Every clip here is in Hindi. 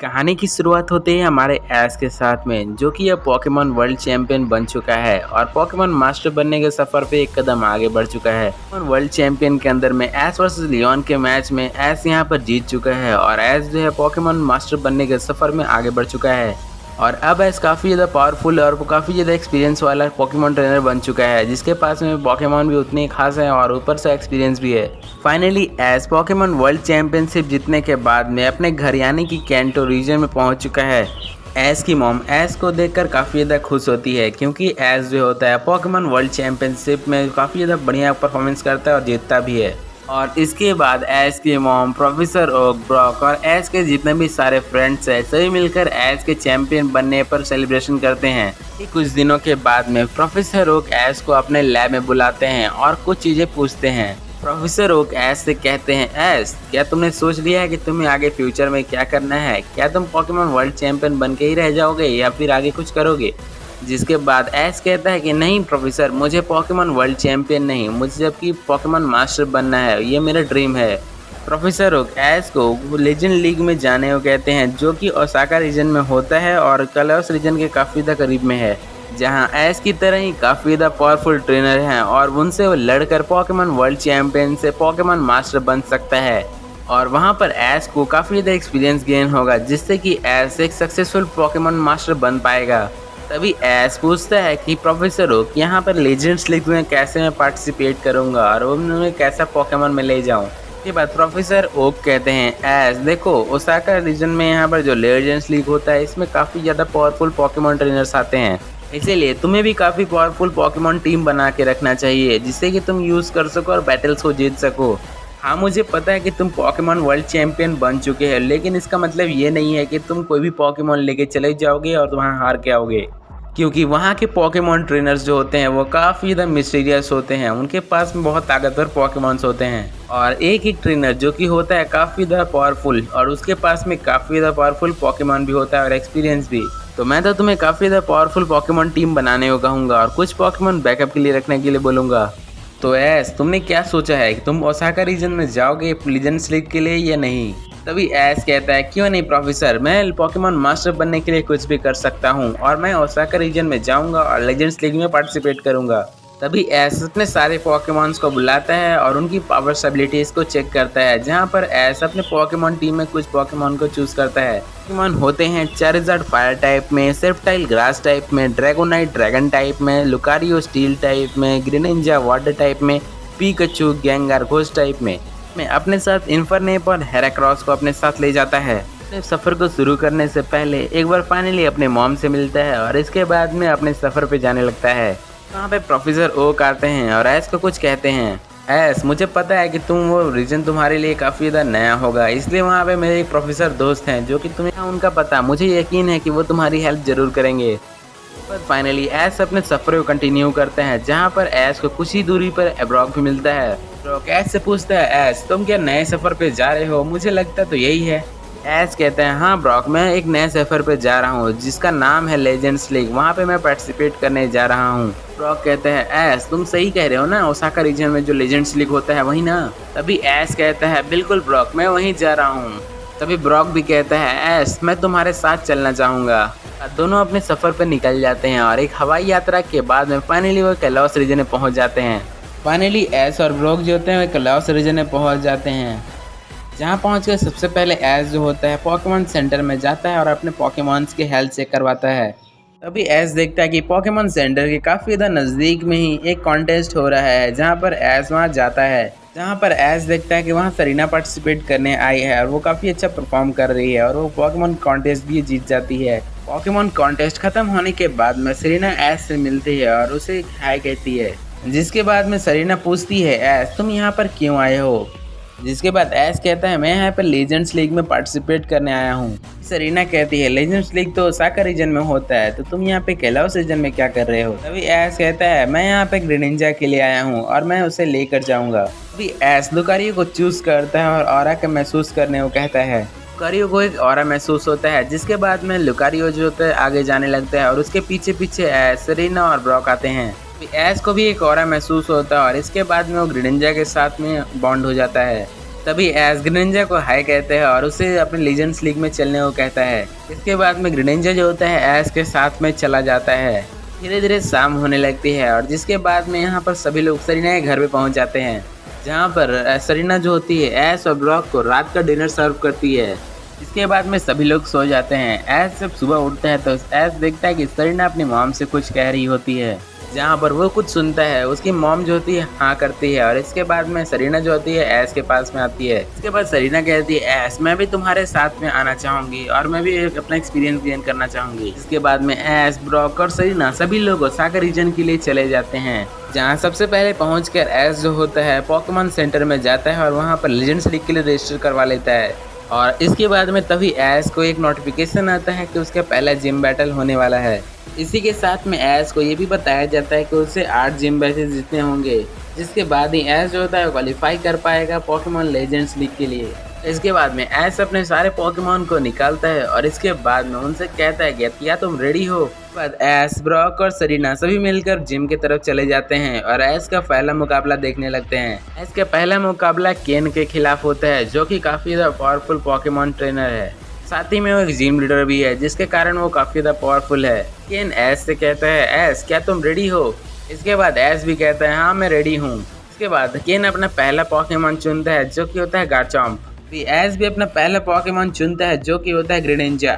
कहानी की शुरुआत होती है हमारे ऐश के साथ में, जो कि अब पोकेमॉन वर्ल्ड चैंपियन बन चुका है और पोकेमॉन मास्टर बनने के सफर पे एक कदम आगे बढ़ चुका है। पोकेमॉन वर्ल्ड चैंपियन के अंदर में ऐश वर्सेस लियोन के मैच में ऐश यहां पर जीत चुका है और ऐश जो है पोकेमॉन मास्टर बनने के सफर में आगे बढ़ चुका है। और अब ऐश काफ़ी ज़्यादा पावरफुल और काफ़ी ज़्यादा एक्सपीरियंस वाला पोकेमॉन ट्रेनर बन चुका है, जिसके पास में पोकेमॉन भी उतने ही खास हैं और ऊपर से एक्सपीरियंस भी है। फाइनली ऐश पोकेमॉन वर्ल्ड चैंपियनशिप जीतने के बाद में अपने घर यानी कि कैंटो रीजन में पहुंच चुका है। ऐश की मॉम ऐश को देखकर काफ़ी ज़्यादा खुश होती है, क्योंकि ऐश जो होता है पोकेमॉन वर्ल्ड चैंपियनशिप में काफ़ी ज़्यादा बढ़िया परफॉर्मेंस करता है और जीतता भी है। और इसके बाद ऐश की मॉम, प्रोफेसर ओक, ब्रॉक और ऐश के जितने भी सारे फ्रेंड्स हैं सभी मिलकर ऐश के चैंपियन बनने पर सेलिब्रेशन करते हैं। कुछ दिनों के बाद में प्रोफेसर ओक ऐश को अपने लैब में बुलाते हैं और कुछ चीज़ें पूछते हैं। प्रोफेसर ओक ऐश से कहते हैं, ऐश क्या तुमने सोच लिया है कि तुम्हें आगे फ्यूचर में क्या करना है? क्या तुम पोकेमॉन वर्ल्ड चैंपियन बन के ही रह जाओगे या फिर आगे कुछ करोगे? जिसके बाद ऐश कहता है कि नहीं प्रोफेसर, मुझे पोकेमॉन वर्ल्ड चैंपियन नहीं, मुझे जबकि पोकेमॉन मास्टर बनना है, ये मेरा ड्रीम है। प्रोफेसर ओक ऐश को लेजेंड लीग में जाने को कहते हैं, जो कि ओसाका रीजन में होता है और कलौस रीजन के काफ़ी ज़्यादा करीब में है, जहां ऐश की तरह ही काफ़ी ज़्यादा पावरफुल ट्रेनर हैं और उनसे वो लड़कर पोकेमॉन वर्ल्ड चैंपियन से पोकेमॉन मास्टर बन सकता है। और वहां पर ऐश को काफ़ी ज़्यादा एक्सपीरियंस गेन होगा, जिससे कि ऐश एक सक्सेसफुल पोकेमॉन मास्टर बन पाएगा। तभी ऐश पूछता है कि प्रोफेसर ओक यहाँ पर लेजेंड्स लीग में कैसे मैं पार्टिसिपेट करूँगा और उन्हें कैसा पोकेमॉन में ले जाऊँ। इसके बाद प्रोफेसर ओक कहते हैं, ऐश देखो ओसाका रीजन में यहाँ पर जो लेजेंड्स लीग होता है इसमें काफ़ी ज़्यादा पावरफुल पोकेमॉन ट्रेनर्स आते हैं, इसीलिए तुम्हें भी काफ़ी पावरफुल पोकेमॉन टीम बना के रखना चाहिए, जिससे कि तुम यूज़ कर सको और बैटल्स को जीत सको। हाँ मुझे पता है कि तुम पोकेमॉन वर्ल्ड चैंपियन बन चुके हैं, लेकिन इसका मतलब ये नहीं है कि तुम कोई भी पोकेमॉन लेके चले जाओगे और वहाँ हार के आओगे, क्योंकि वहाँ के पोकेमॉन ट्रेनर्स जो होते हैं वो काफ़ी ज़्यादा मिस्टीरियस होते हैं। उनके पास में बहुत ताकतवर पोकेमॉन्स होते हैं और एक एक ट्रेनर जो कि होता है काफ़ी ज़्यादा पावरफुल और उसके पास में काफ़ी ज़्यादा पावरफुल पोकेमॉन भी होता है और एक्सपीरियंस भी। तो मैं तो तुम्हें काफ़ी ज़्यादा पावरफुल पोकेमॉन टीम बनाने को कहूँगा और कुछ पोकेमॉन बैकअप के लिए रखने के लिए बोलूँगा। तो ऐश तुमने क्या सोचा है कि तुम ओसाका रीजन में जाओगे लेजेंड्स लीग के लिए या नहीं? तभी ऐश कहता है, क्यों नहीं प्रोफेसर, मैं पोकेमॉन मास्टर बनने के लिए कुछ भी कर सकता हूँ और मैं ओसाका रीजन में जाऊँगा और लेजेंड्स लीग में पार्टिसिपेट करूँगा। तभी ऐश अपने सारे पोकेमॉन्स को बुलाता है और उनकी पावर एबिलिटीज़ को चेक करता है, जहाँ पर ऐश अपने पोकेमॉन टीम में कुछ पोकेमॉन को चूज़ करता है। पोकेमॉन होते हैं चारिज़ार्ड फायर टाइप में, सेप्टाइल ग्रास टाइप में, ड्रैगोनाइट ड्रैगन टाइप में, लुकारियो स्टील टाइप में, ग्रेनिंजा वाटर टाइप में, पीकाचू गेंगार घोस्ट टाइप में अपने साथ इन्फरनेप और हेराक्रॉस को अपने साथ ले जाता है। अपने सफ़र को शुरू करने से पहले एक बार फाइनली अपने मॉम से मिलता है और इसके बाद में अपने सफ़र पे जाने लगता है। वहाँ पे प्रोफेसर ओक आते हैं और ऐश को कुछ कहते हैं, ऐश मुझे पता है कि वो रीजन तुम्हारे लिए काफ़ी ज़्यादा नया होगा, इसलिए वहाँ पे मेरे एक प्रोफेसर दोस्त हैं जो कि तुम्हें उनका पता, मुझे यकीन है कि वो तुम्हारी हेल्प ज़रूर करेंगे। पर फाइनली ऐश अपने सफ़र को कंटिन्यू करते हैं, जहाँ पर ऐश को कुछ ही दूरी पर ब्रॉक भी मिलता है। ब्रॉक ऐश से पूछता है, ऐश तुम क्या नए सफ़र पे जा रहे हो? मुझे लगता तो यही है। ऐश कहते हैं, हाँ ब्रॉक मैं एक नए सफ़र पे जा रहा हूँ जिसका नाम है लेजेंड्स लीग, वहाँ पे मैं पार्टिसिपेट करने जा रहा हूँ। ब्रॉक कहते हैं, ऐश तुम सही कह रहे हो ना, ओसाका रीजन में जो लेजेंड्स लीग होता है वही ना? तभी ऐश कहता है, बिल्कुल ब्रॉक मैं वहीं जा रहा हूँ। तभी ब्रॉक भी कहता है, ऐश मैं तुम्हारे साथ चलना चाहूँगा। दोनों अपने सफ़र पर निकल जाते हैं और एक हवाई यात्रा के बाद में फाइनली वो कलौस रीजन में पहुँच जाते हैं। फाइनली ऐश और ब्रॉक जो होते हैं वे कलौस रीजन में पहुँच जाते हैं, जहाँ पहुँचकर सबसे पहले ऐश जो होता है पोकेमॉन सेंटर में जाता है और अपने पोकेमॉन्स के हेल्थ चेक करवाता है। तभी ऐश देखता है कि पोकेमॉन सेंटर के काफ़ी ज़्यादा नज़दीक में ही एक कॉन्टेस्ट हो रहा है, जहाँ पर ऐश वहाँ जाता है। जहाँ पर ऐश देखता है कि वहाँ सरीना पार्टिसिपेट करने आई है और वो काफ़ी अच्छा परफॉर्म कर रही है और वो पोकेमॉन कॉन्टेस्ट भी जीत जाती है। पोकेमॉन कॉन्टेस्ट ख़त्म होने के बाद में सरीना ऐश से मिलती है और उसे हाय कहती है, जिसके बाद में सरीना पूछती है, ऐश तुम यहाँ पर क्यों आए हो? जिसके बाद ऐश कहता है, मैं यहाँ पर लेजेंड्स लीग में पार्टिसिपेट करने आया हूँ। सरीना कहती है, लेजेंड्स लीग तो ओसाका रीजन में होता है, तो तुम यहाँ पे कैलाउस रीजन में क्या कर रहे हो? तभी ऐश कहता है, मैं यहाँ पे ग्रेनिंजा के लिए आया हूँ और मैं उसे लेकर जाऊँगा। तभी ऐश लुकारियो को चूज करता है और ऑरा का महसूस करने को कहता है। लुकारियो को एक ऑरा महसूस होता है, जिसके बाद में लुकारियो जो होता है आगे जाने लगता है और उसके पीछे पीछे ऐश, सरीना और ब्रॉक आते हैं। ऐश को भी एक ऑरा महसूस होता है और इसके बाद में वो ग्रेनिंजा के साथ में बॉन्ड हो जाता है। तभी एस ग्रेनिंजा को हाय कहते हैं और उसे अपने लीजेंड्स लीग में चलने को कहता है। इसके बाद में ग्रेनिंजा जो होता है एस के साथ में चला जाता है। धीरे धीरे शाम होने लगती है और जिसके बाद में यहाँ पर सभी लोग सरीना के घर पे पहुँच जाते हैं, जहाँ पर सरीना जो होती है एस और ब्रॉक को रात का डिनर सर्व करती है। इसके बाद में सभी लोग सो जाते हैं। एस जब सुबह उठता है तो एस देखता है कि सरीना अपनी मॉम से कुछ कह रही होती है, जहाँ पर वो कुछ सुनता है। उसकी मॉम जो होती है हाँ करती है और इसके बाद में सरीना जो होती है एस के पास में आती है। इसके बाद सरीना कहती है एस मैं भी तुम्हारे साथ में आना चाहूंगी और मैं भी अपना एक्सपीरियंस गेन करना चाहूंगी। इसके बाद में एस ब्रॉक और सरीना सभी लोग ओसाका रीजन के लिए चले जाते हैं, जहाँ सबसे पहले पहुंचकर एस जो होता है पोकेमॉन सेंटर में जाता है और वहाँ पर लेजेंड्स लीग के लिए रजिस्टर करवा लेता है। और इसके बाद में तभी एस को एक नोटिफिकेशन आता है कि उसका पहला जिम बैटल होने वाला है। इसी के साथ में एस को ये भी बताया जाता है कि उसे 8 जिम बैटल जीतने होंगे, जिसके बाद ही एस जो होता है क्वालिफाई कर पाएगा पोकेमॉन लेजेंड्स लीग के लिए। इसके बाद में एस अपने सारे पोकेमॉन को निकालता है और इसके बाद में उनसे कहता है कि क्या तुम रेडी हो। बाद एस ब्रॉक और सरीना सभी मिलकर जिम की तरफ चले जाते हैं और एस का पहला मुकाबला देखने लगते हैं। एस का पहला मुकाबला केन के खिलाफ होता है, जो कि काफी ज्यादा पावरफुल पोकेमॉन ट्रेनर है। साथ ही में वो एक जिम लीडर भी है, जिसके कारण वो काफी ज्यादा पावरफुल है। केन एस से कहता है एस क्या तुम रेडी हो। इसके बाद एस भी कहता है हाँ मैं रेडी हूँ। इसके बाद केन अपना पहला पोकेमॉन चुनता है, जो कि होता है गार्चम्प। एस भी अपना पहला पोकेमॉन चुनता है, जो कि होता है ग्रेनिंजा।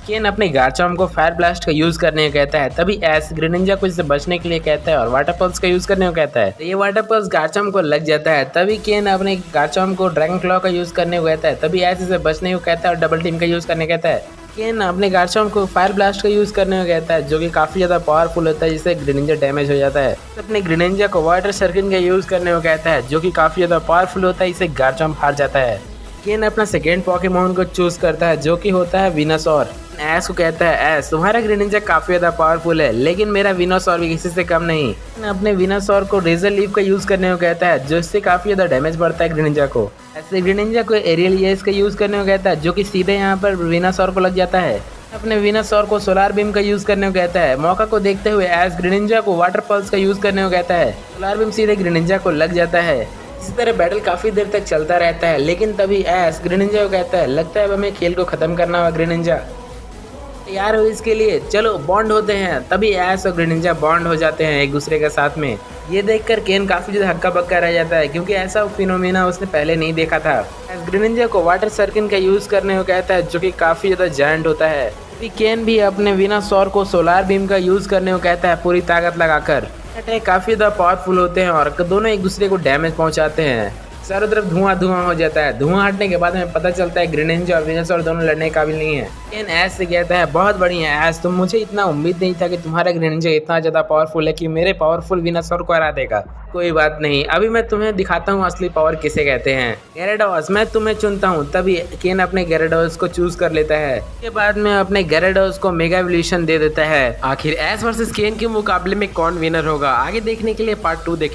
केन अपने गार्चम्प को फायर ब्लास्ट का यूज करने को कहता है, तभी एस ग्रेनिंजा को इससे बचने के लिए कहता है और वाटर पल्स का यूज करने को कहता है। ये वाटर पल्स गार्चम्प को लग जाता है, तभी केन अपने गार्चम्प को ड्रैगन क्लॉ का यूज करने को कहता है, तभी एस इसे बचने को कहता है और डबल टीम का यूज करने कहता है। केन अपने गार्चम्प को फायर ब्लास्ट का यूज करने को कहता है, जो कि काफी ज्यादा पावरफुल होता है, जिससे ग्रेनिंजा डैमेज हो जाता है। अपने ग्रेनिंजा को वाटर सर्किल का यूज करने को कहता है, जो कि काफी ज्यादा पावरफुल होता है, इससे गार्चम्प हार जाता है। केन अपना सेकेंड पोकेमॉन को चूज करता है, जो कि होता है विनासौर। एस को कहता है एस तुम्हारा ग्रेनिंजा काफी ज्यादा पावरफुल है, लेकिन मेरा विनासौर भी किसी से कम नहीं। अपने विनासौर को रेजर लीफ का यूज करने को कहता है, जो इससे काफी ज्यादा डैमेज बढ़ता है ग्रेनिंजा को। ऐसे ग्रेनिंजा को एरियल ईएस का यूज करने को कहता है, जो कि सीधे यहाँ पर विनासौर को लग जाता है। अपने विनासौर को सोलार बीम का यूज करने को कहता है। मौका को देखते हुए एस ग्रेनिंजा को वाटर पल्स का यूज करने को कहता है। सोलार बीम सीधे ग्रेनिंजा को लग जाता है। इसी तरह बैटल काफी देर तक चलता रहता है, लेकिन तभी एस ग्रेनिंजा को कहता है लगता है हमें खेल को खत्म करना होगा ग्रेनिंजा, तैयार हो इसके लिए, चलो बॉन्ड होते हैं। तभी एस और ग्रेनिंजा बॉन्ड हो जाते हैं एक दूसरे के साथ में। ये देखकर केन काफी ज्यादा हक्का बक्का रह जाता है, क्योंकि ऐसा फिनोमेना उसने पहले नहीं देखा था। एस ग्रेनिंजा को वाटर सर्किल का यूज करने को कहता है, जो कि काफी ज्यादा जायंट होता है। केन भी अपने विनासौर को सोलार बीम का यूज करने को कहता है पूरी ताकत लगाकर। अटैक काफी ज्यादा पावरफुल होते हैं और दोनों एक दूसरे को डैमेज पहुंचाते हैं। चारों तरफ धुआं धुआं हो जाता है। धुआं हटने के बाद हमें पता चलता है ग्रेनिंजा और विनासौर दोनों लड़ने काबिल नहीं है। केन एस से कहता है बहुत बढ़िया एस, तुम मुझे इतना उम्मीद नहीं था कि तुम्हारा ग्रेनिंजा इतना ज्यादा पावरफुल है कि मेरे पावरफुल विनासौर को हरा देगा। कोई बात नहीं, अभी मैं तुम्हें दिखाता हूँ असली पावर किसे कहते हैं। गैराडोस मैं तुम्हें चुनता हूँ। तभी केन अपने गैराडोस को चूज कर लेता है। इसके बाद में अपने गैराडोस को मेगा एवोल्यूशन दे देता है। आखिर एस वर्सेस केन के मुकाबले में कौन विनर होगा, आगे देखने के लिए पार्ट 2 देखें।